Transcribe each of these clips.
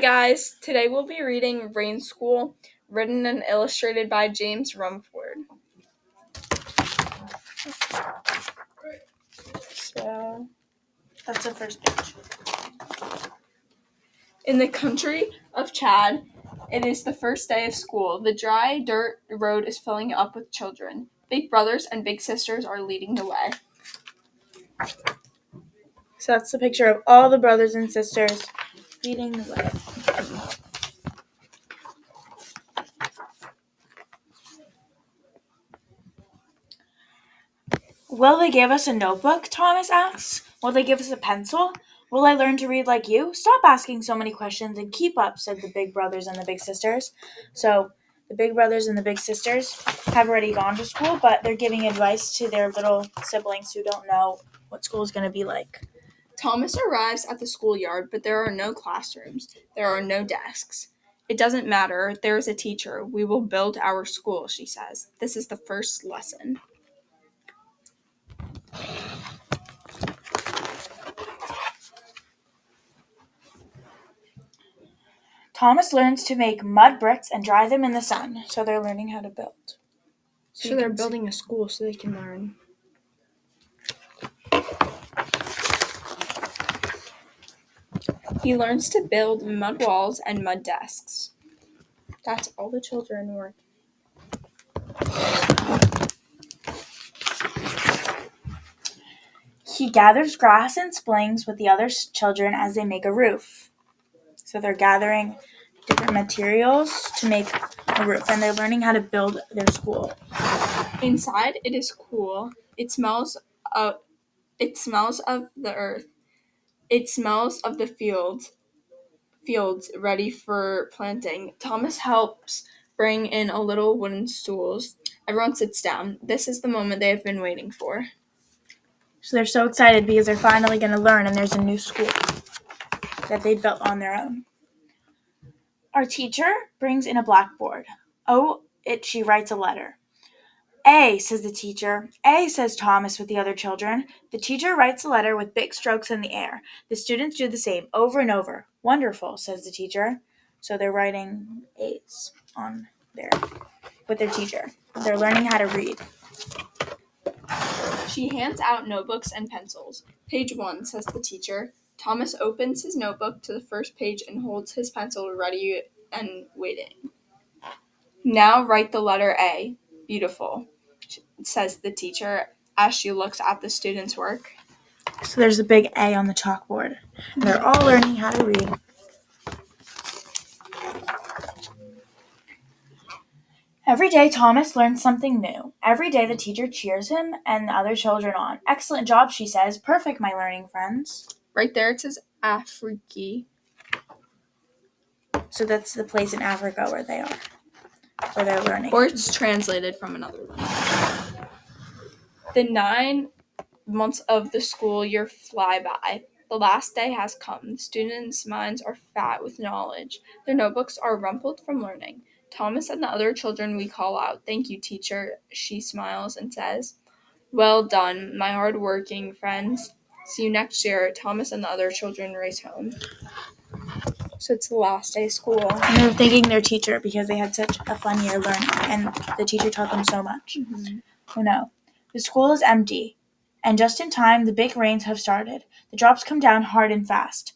guys, today we'll be reading Rain School, written and illustrated by James Rumford. So, that's the first page. In the country of Chad, it is the first day of school. The dry dirt road is filling up with children. Big brothers and big sisters are leading the way. So that's the picture of all the brothers and sisters leading the way. Will they give us a notebook? Thomas asks. Will they give us a pencil? Will I learn to read like you? Stop asking so many questions and keep up, said the big brothers and the big sisters. So the big brothers and the big sisters have already gone to school, but they're giving advice to their little siblings who don't know what school is going to be like. Thomas arrives at the schoolyard, but there are no classrooms. There are no desks. It doesn't matter. There is a teacher. We will build our school, she says. This is the first lesson. Thomas learns to make mud bricks and dry them in the sun, so they're learning how to build. So they're building a school so they can learn. He learns to build mud walls and mud desks. That's all the children work. He gathers grass and splings with the other children as they make a roof. So they're gathering different materials to make a roof, and they're learning how to build their school. Inside, it is cool. It smells of the earth. It smells of the fields ready for planting. Thomas helps bring in a little wooden stools. Everyone sits down. This is the moment they have been waiting for. So they're so excited because they're finally going to learn, and there's a new school that they built on their own. Our teacher brings in a blackboard. She writes a letter. A, says the teacher. A, says Thomas with the other children. The teacher writes the letter with big strokes in the air. The students do the same over and over. Wonderful, says the teacher. So they're writing A's on there with their teacher. They're learning how to read. She hands out notebooks and pencils. Page 1, says the teacher. Thomas opens his notebook to the first page and holds his pencil ready and waiting. Now write the letter A. Beautiful, says the teacher as she looks at the students' work. So there's a big A on the chalkboard. They're all learning how to read. Every day, Thomas learns something new. Every day, the teacher cheers him and the other children on. Excellent job, she says. Perfect, my learning friends. Right there, it says Ahnika. So that's the place in Africa where they are, where they're learning. Or it's translated from another language. The 9 months of the school year fly by. The last day has come. The students' minds are fat with knowledge. Their notebooks are rumpled from learning. Thomas and the other children we call out. Thank you, teacher, she smiles and says. Well done, my hard-working friends. See you next year. Thomas and the other children race home. So it's the last day of school. And they're thanking their teacher because they had such a fun year learning, and the teacher taught them so much. Mm-hmm. Oh no. The school is empty. And just in time, the big rains have started. The drops come down hard and fast.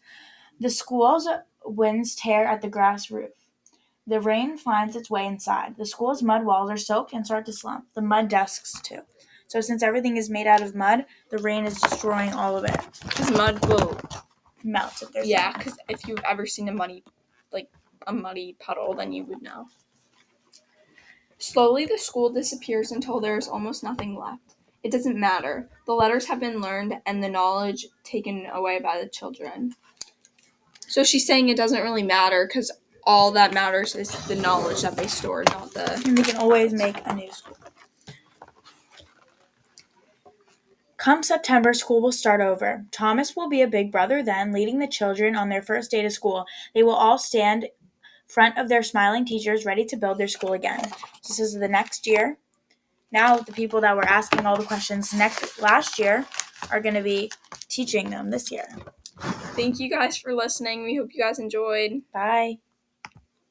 The school's winds tear at the grass roof. The rain finds its way inside. The school's mud walls are soaked and start to slump. The mud desks, too. So since everything is made out of mud, the rain is destroying all of it. Because mud will melt if there's Yeah, because if you've ever seen a muddy puddle, then you would know. Slowly, the school disappears until there is almost nothing left. It doesn't matter. The letters have been learned and the knowledge taken away by the children. So she's saying it doesn't really matter because all that matters is the knowledge that they stored, not the... And they can always make a new school. Come September, school will start over. Thomas will be a big brother then, leading the children on their first day to school. They will all stand in front of their smiling teachers, ready to build their school again. This is the next year. Now the people that were asking all the questions last year are going to be teaching them this year. Thank you guys for listening. We hope you guys enjoyed. Bye.